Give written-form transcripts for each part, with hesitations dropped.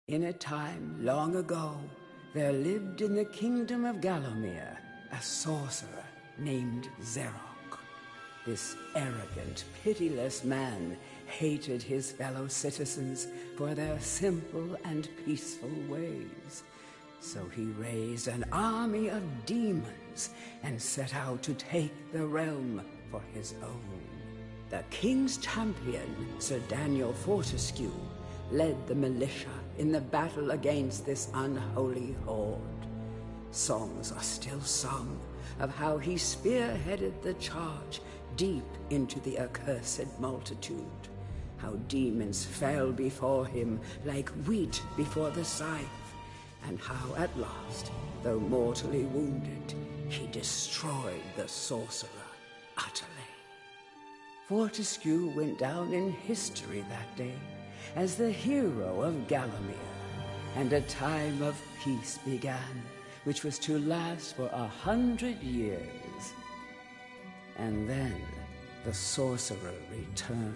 In a time long ago, there lived in the kingdom of Gallowmere a sorcerer named Zerok. This arrogant, pitiless man hated his fellow citizens for their simple and peaceful ways. So he raised an army of demons and set out to take the realm for his own. The king's champion, Sir Daniel Fortescue, led the militia in the battle against this unholy horde. Songs are still sung of how he spearheaded the charge deep into the accursed multitude, how demons fell before him like wheat before the scythe, and how at last, though mortally wounded, he destroyed the sorcerer utterly. Fortescue went down in history that day as the hero of Gallowmere, and a time of peace began, which was to last for 100 years. And then the sorcerer returned.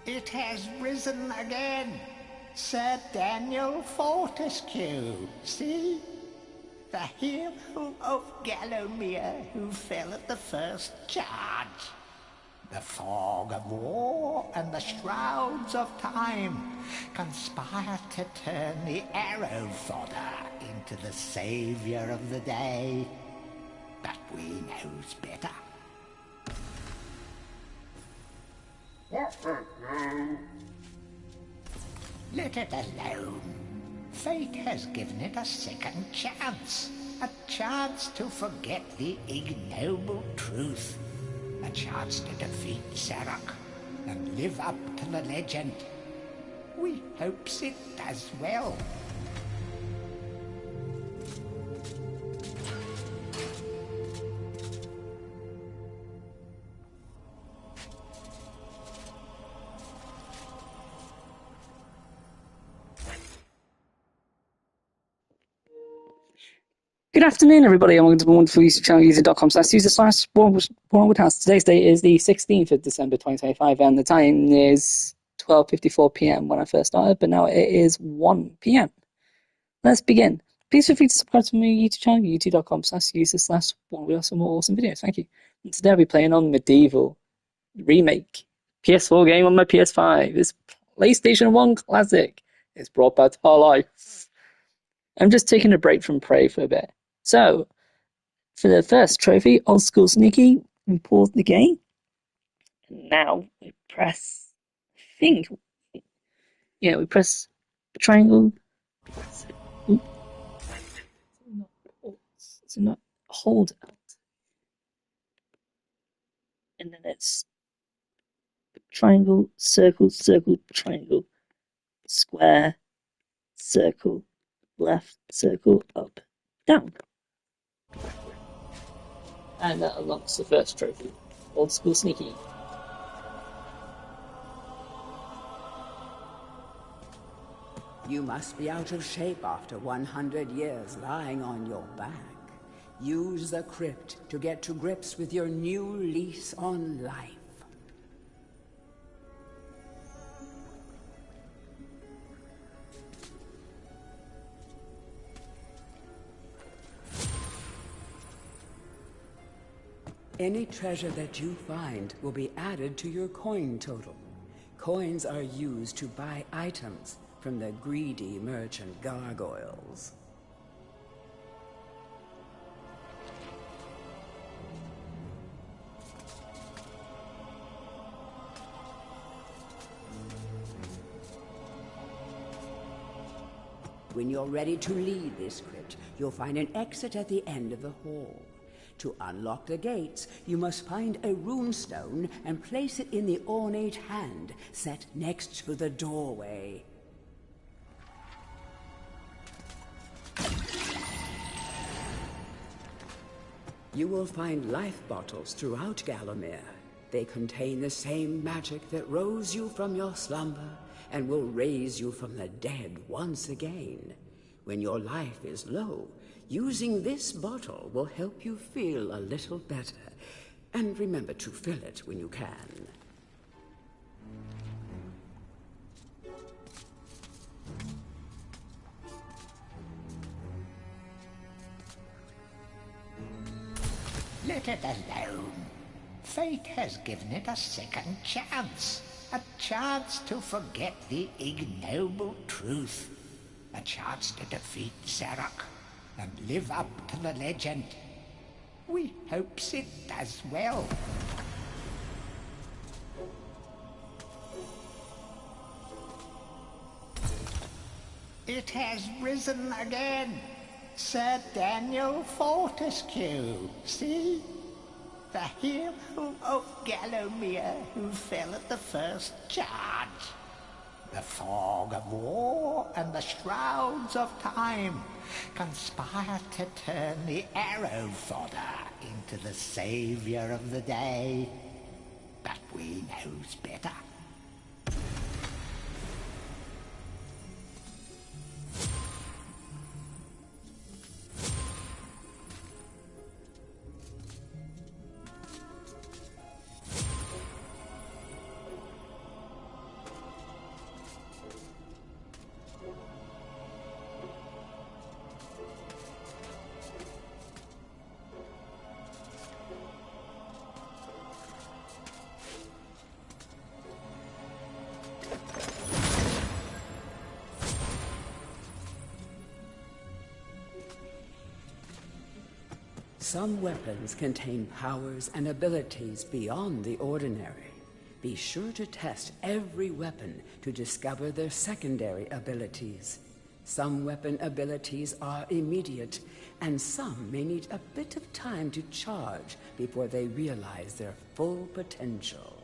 It has risen again. Sir Daniel Fortescue, see? The hero of Gallowmere who fell at the first charge. The fog of war and the shrouds of time conspire to turn the arrow fodder into the saviour of the day. But we knows better. Let it alone. Fate has given it a second chance. A chance to forget the ignoble truth. A chance to defeat Zarok and live up to the legend. We hopes it does well. Good afternoon, everybody, and welcome to the wonderful YouTube channel, user.com/warrenwoodhouse. Today's date is the 16th of December 2025, and the time is 12:54 p.m. when I first started, but now it is 1 p.m. Let's begin. Please feel free to subscribe to my YouTube channel, youtube.com/user/warrenwoodhouse for more awesome videos. Thank you. And today I'll be playing on MediEvil remake. PS4 game on my PS5. It's PlayStation 1 classic. It's brought back to our life. I'm just taking a break from Prey for a bit. So, for the first trophy, Old School Sneaky, we pause the game. And now we press, we press triangle. It's not hold out. And then it's triangle, circle, circle, triangle, square, circle, left, circle, up, down. And that unlocks the first trophy, Old School Sneaky. You must be out of shape after 100 years lying on your back. Use the crypt to get to grips with your new lease on life. Any treasure that you find will be added to your coin total. Coins are used to buy items from the greedy merchant gargoyles. When you're ready to leave this crypt, you'll find an exit at the end of the hall. To unlock the gates, you must find a runestone and place it in the ornate hand set next to the doorway. You will find life bottles throughout Gallowmere. They contain the same magic that rose you from your slumber and will raise you from the dead once again. When your life is low, using this bottle will help you feel a little better. And remember to fill it when you can. Let it alone. Fate has given it a second chance. A chance to forget the ignoble truth. A chance to defeat Zarok and live up to the legend. We hopes it does well. It has risen again. Sir Daniel Fortescue, see? The hero of Gallowmere who fell at the first charge. The fog of war and the shrouds of time conspire to turn the arrow fodder into the savior of the day. But we knows better. Some weapons contain powers and abilities beyond the ordinary. Be sure to test every weapon to discover their secondary abilities. Some weapon abilities are immediate, and some may need a bit of time to charge before they realize their full potential.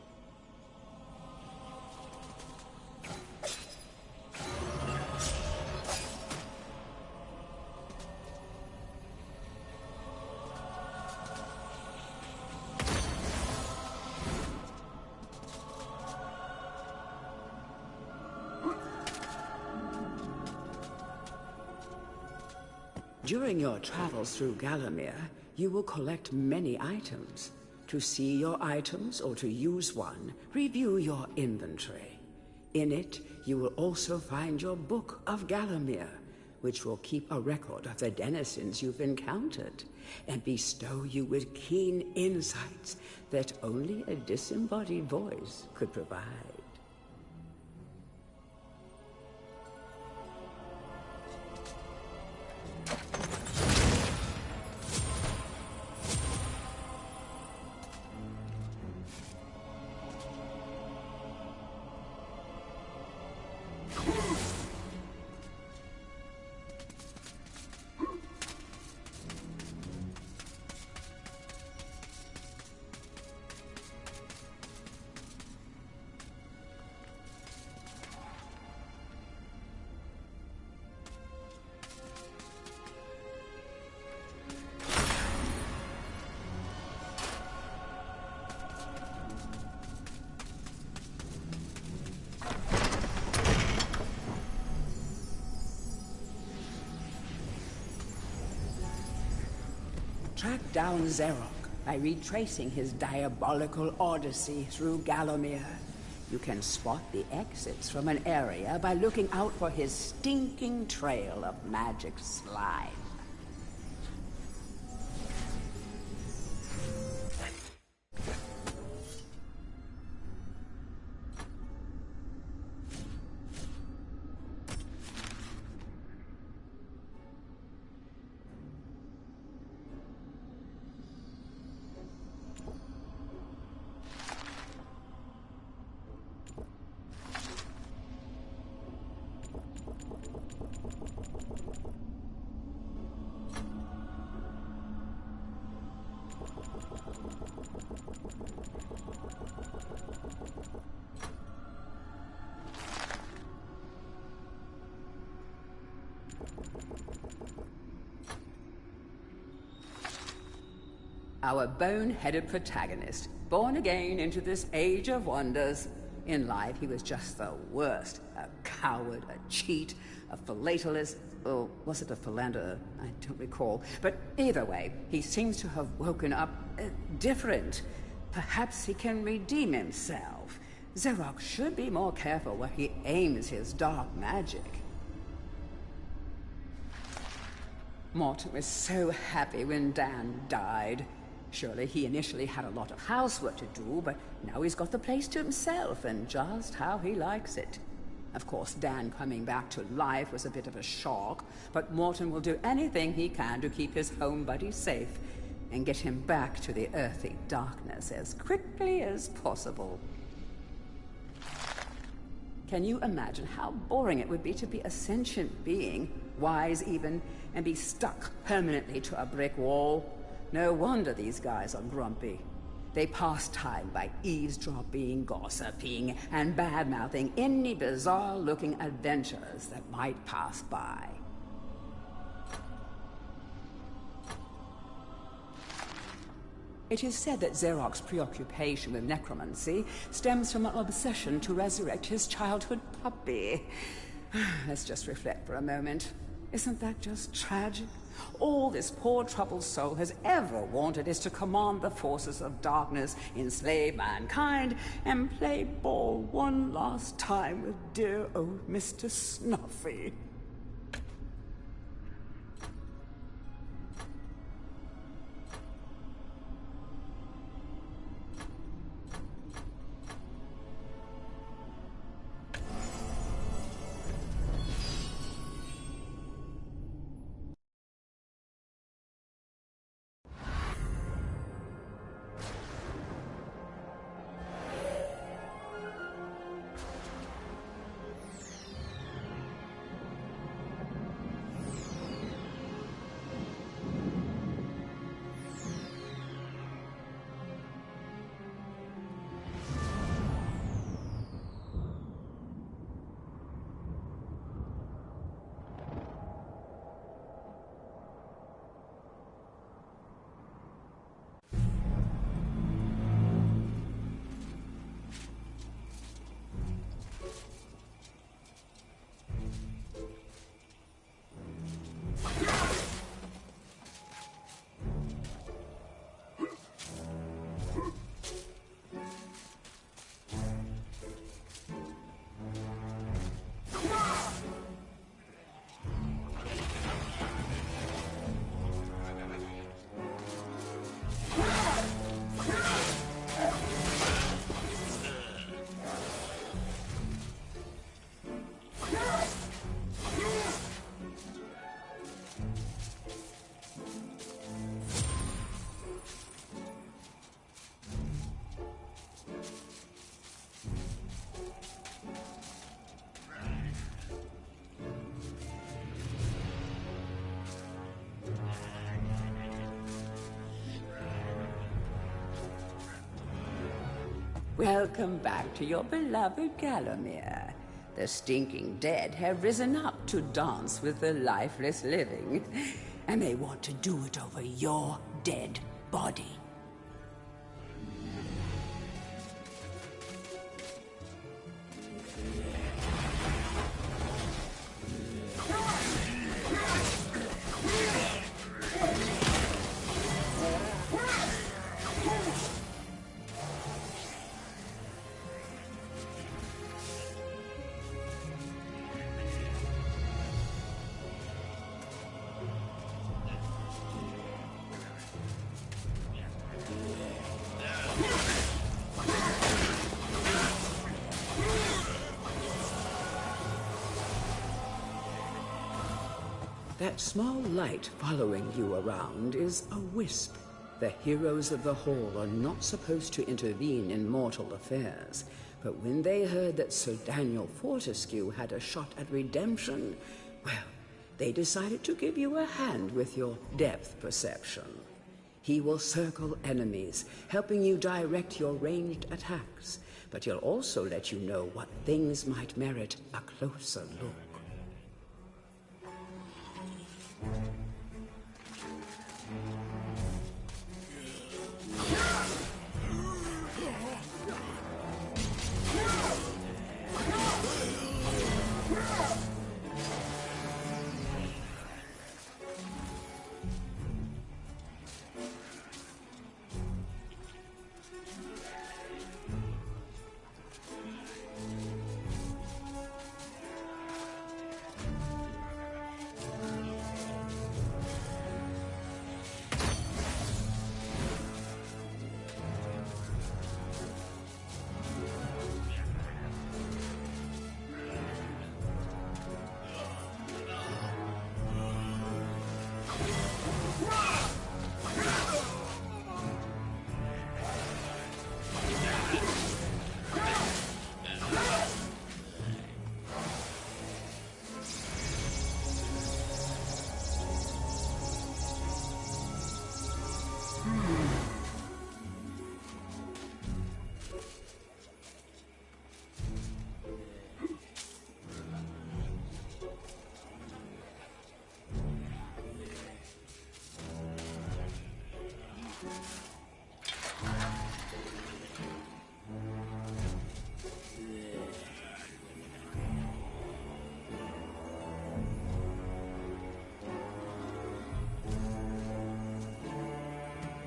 During your travels through Gallowmere, you will collect many items. To see your items or to use one, review your inventory. In it, you will also find your Book of Gallowmere, which will keep a record of the denizens you've encountered and bestow you with keen insights that only a disembodied voice could provide. Track down Zarok by retracing his diabolical odyssey through Gallowmere. You can spot the exits from an area by looking out for his stinking trail of magic slime. our bone-headed protagonist, born again into this age of wonders. In life, he was just the worst. A coward, a cheat, a philatelist, or was it a philanderer? I don't recall. But either way, he seems to have woken up different. Perhaps he can redeem himself. Xerox should be more careful where he aims his dark magic. Morton was so happy when Dan died. Surely he initially had a lot of housework to do, but now he's got the place to himself and just how he likes it. Of course, Dan coming back to life was a bit of a shock, but Morton will do anything he can to keep his home buddy safe and get him back to the earthy darkness as quickly as possible. Can you imagine how boring it would be to be a sentient being, wise even, and be stuck permanently to a brick wall? No wonder these guys are grumpy. They pass time by eavesdropping, gossiping, and bad-mouthing any bizarre-looking adventurers that might pass by. It is said that Xerox's preoccupation with necromancy stems from an obsession to resurrect his childhood puppy. Let's just reflect for a moment. Isn't that just tragic? All this poor troubled soul has ever wanted is to command the forces of darkness, enslave mankind, and play ball one last time with dear old Mr. Snuffy. Welcome back to your beloved Gallowmere. The stinking dead have risen up to dance with the lifeless living, and they want to do it over your dead body. That small light following you around is a wisp. The heroes of the Hall are not supposed to intervene in mortal affairs, but when they heard that Sir Daniel Fortescue had a shot at redemption, well, they decided to give you a hand with your depth perception. He will circle enemies, helping you direct your ranged attacks, but he'll also let you know what things might merit a closer look.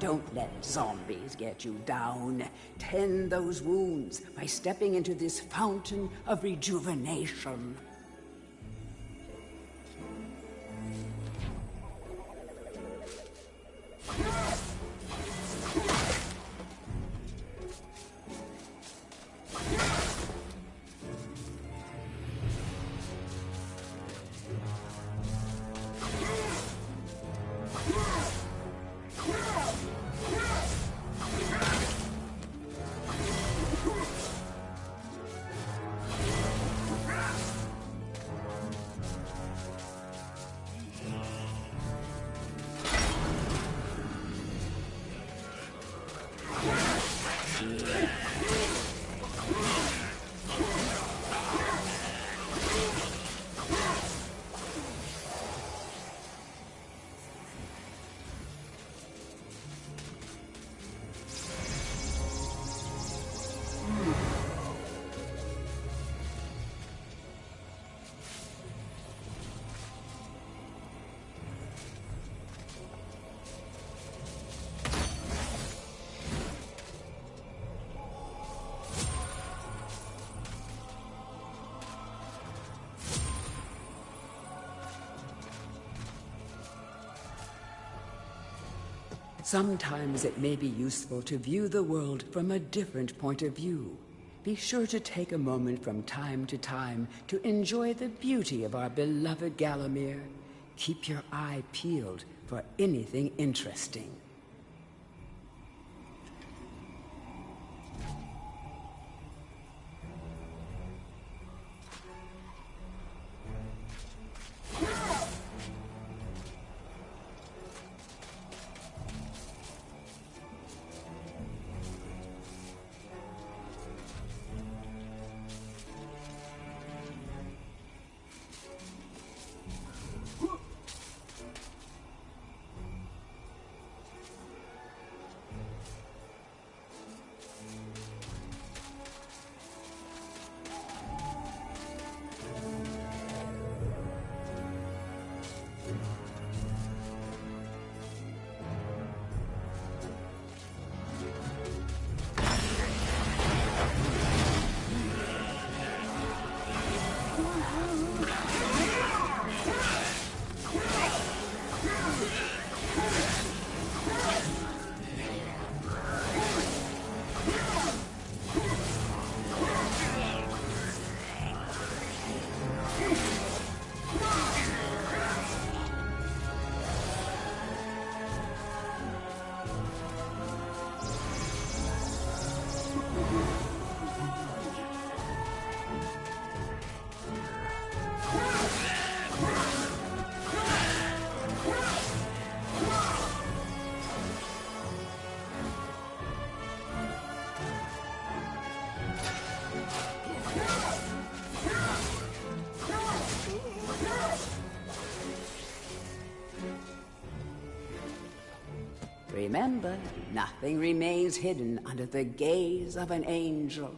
Don't let zombies get you down. Tend those wounds by stepping into this fountain of rejuvenation. Sometimes it may be useful to view the world from a different point of view. Be sure to take a moment from time to time to enjoy the beauty of our beloved Gallowmere. Keep your eye peeled for anything interesting. Remember, nothing remains hidden under the gaze of an angel.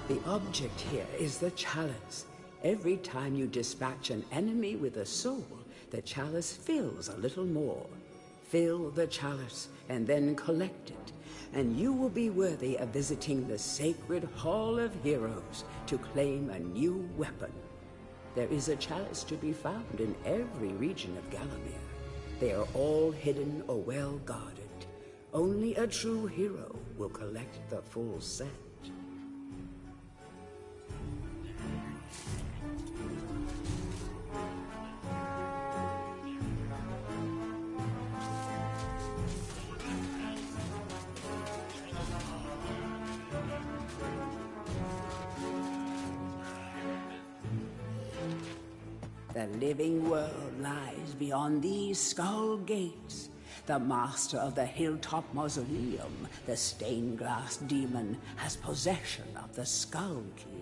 The object here is the chalice. Every time you dispatch an enemy with a soul, the chalice fills a little more. Fill the chalice and then collect it, and you will be worthy of visiting the sacred Hall of Heroes to claim a new weapon. There is a chalice to be found in every region of Gallowmere. They are all hidden or well guarded. Only a true hero will collect the full set. The living world lies beyond these skull gates. The master of the Hilltop Mausoleum, the stained glass demon, has possession of the skull key.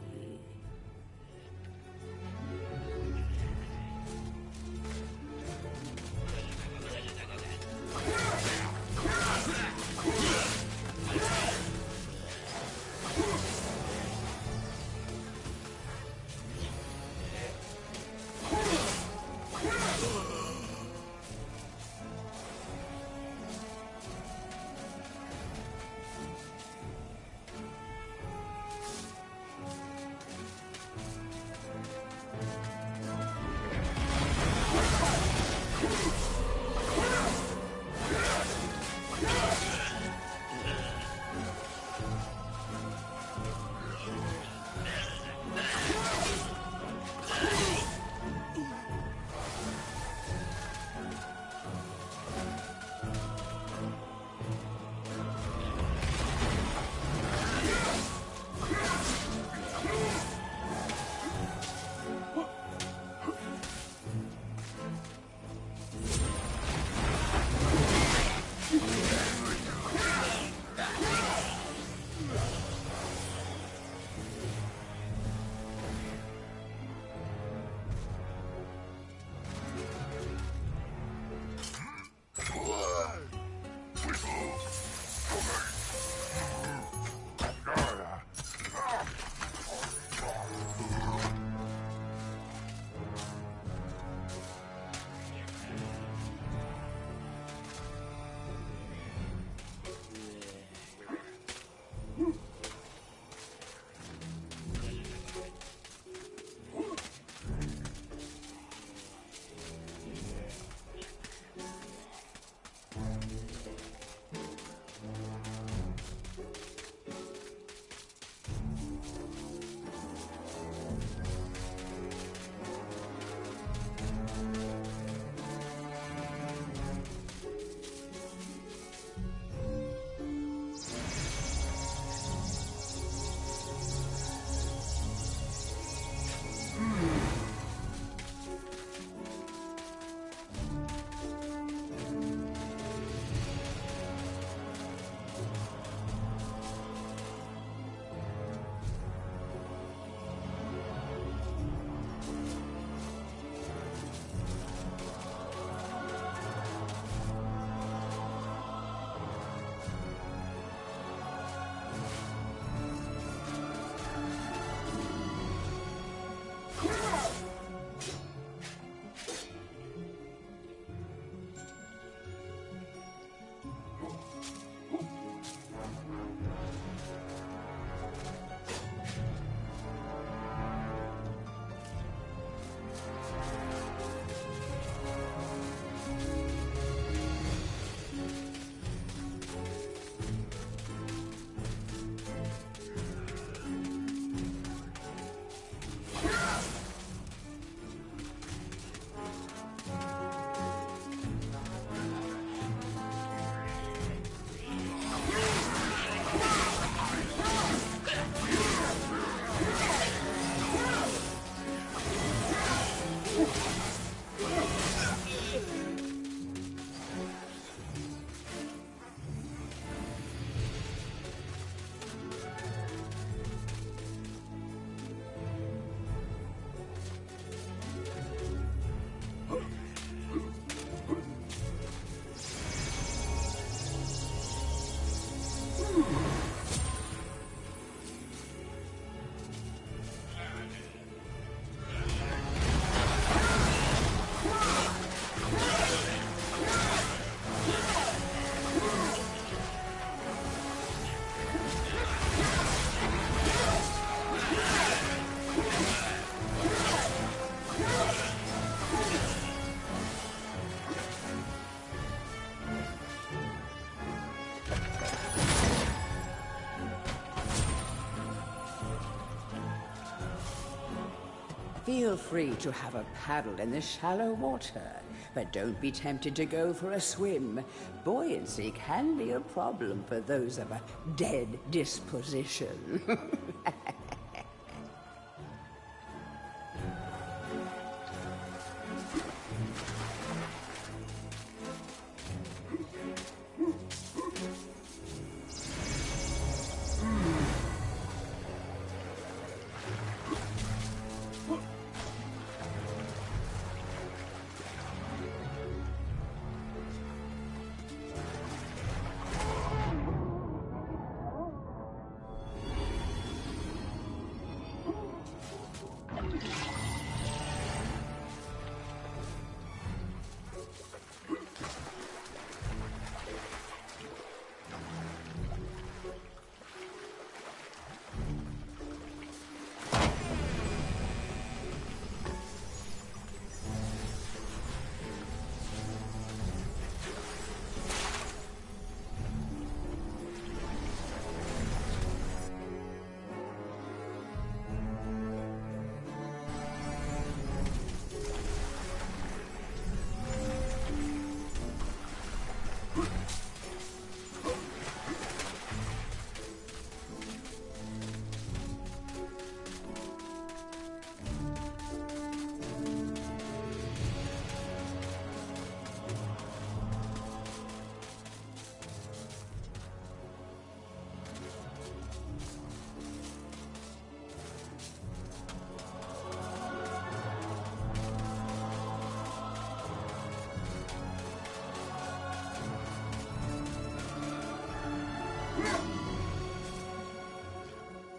Feel free to have a paddle in the shallow water, but don't be tempted to go for a swim. Buoyancy can be a problem for those of a dead disposition.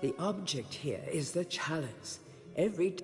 The object here is the chalice. Every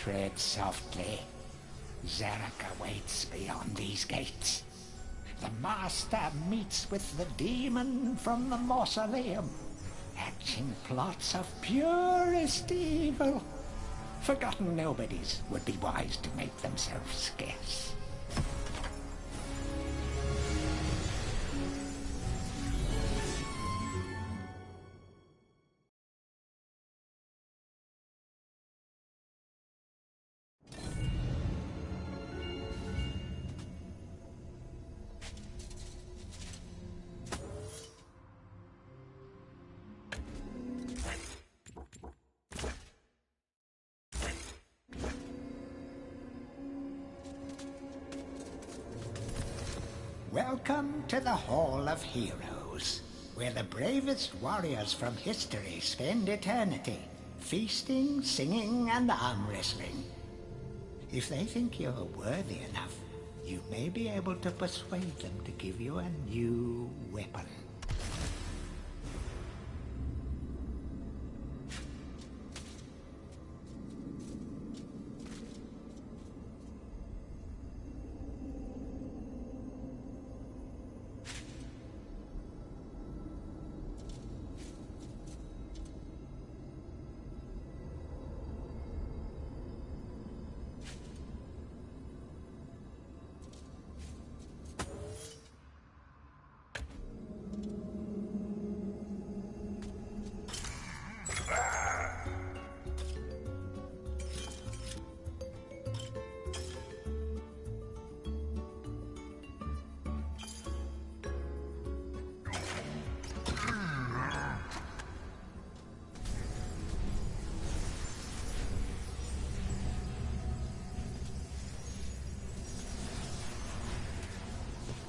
Tread softly. Zarek awaits beyond these gates. The Master meets with the demon from the mausoleum, hatching plots of purest evil. Forgotten nobodies would be wise to make themselves scarce. Welcome to the Hall of Heroes, where the bravest warriors from history spend eternity, feasting, singing, and arm wrestling. If they think you're worthy enough, you may be able to persuade them to give you a new weapon.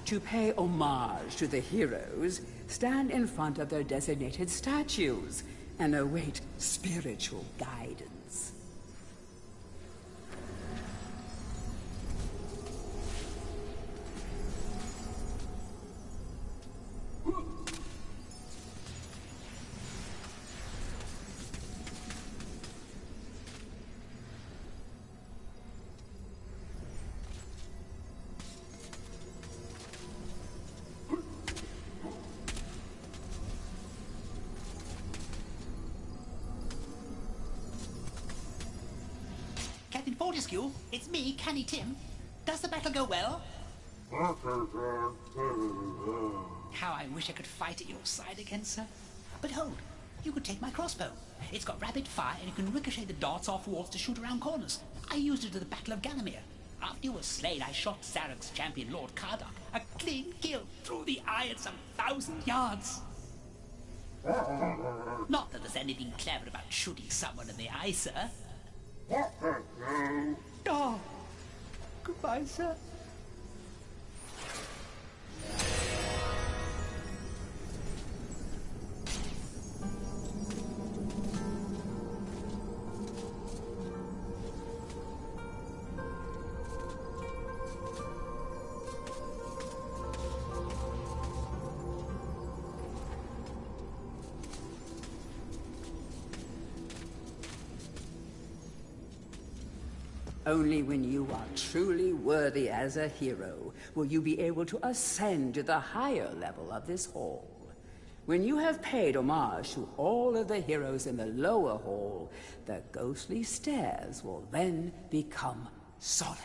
To pay homage to the heroes, stand in front of their designated statues and await spiritual guidance. Captain Fortescue, it's me, Canny Tim. Does the battle go well? How I wish I could fight at your side again, sir. But hold, you could take my crossbow. It's got rapid fire and you can ricochet the darts off walls to shoot around corners. I used it at the Battle of Gallowmere. After you were slain, I shot Zarek's champion, Lord Kardok. A clean kill through the eye at some 1,000 yards. Not that there's anything clever about shooting someone in the eye, sir. Oh, goodbye, sir. Only when you are truly worthy as a hero will you be able to ascend to the higher level of this hall. When you have paid homage to all of the heroes in the lower hall, the ghostly stairs will then become solid.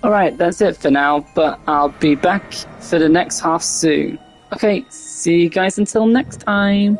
Alright, that's it for now, but I'll be back for the next half soon. Okay, see you guys until next time.